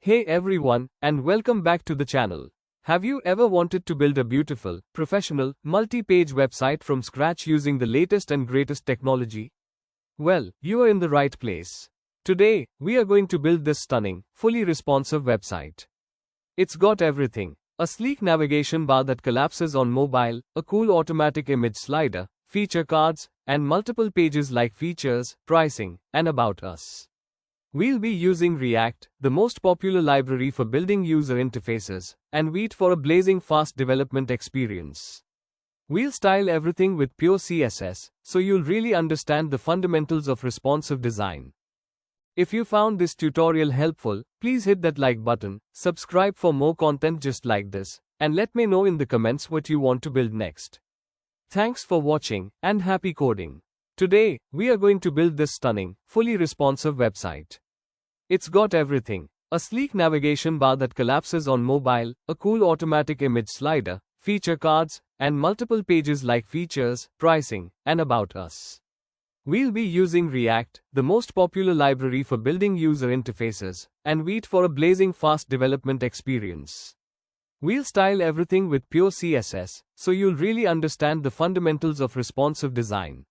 Hey everyone, and welcome back to the channel. Have you ever wanted to build a beautiful, professional, multi-page website from scratch using the latest and greatest technology? Well, you are in the right place. Today, we are going to build this stunning, fully responsive website. It's got everything: a sleek navigation bar that collapses on mobile, a cool automatic image slider, feature cards, and multiple pages like features, pricing, and about us. We'll be using React, the most popular library for building user interfaces, and Vite for a blazing fast development experience. We'll style everything with pure CSS, so you'll really understand the fundamentals of responsive design. If you found this tutorial helpful, please hit that like button, subscribe for more content just like this, and let me know in the comments what you want to build next. Thanks for watching, and happy coding. Today, we are going to build this stunning, fully responsive website. It's got everything: a sleek navigation bar that collapses on mobile, a cool automatic image slider, feature cards, and multiple pages like features, pricing, and about us. We'll be using React, the most popular library for building user interfaces, and Vite for a blazing fast development experience. We'll style everything with pure CSS, so you'll really understand the fundamentals of responsive design.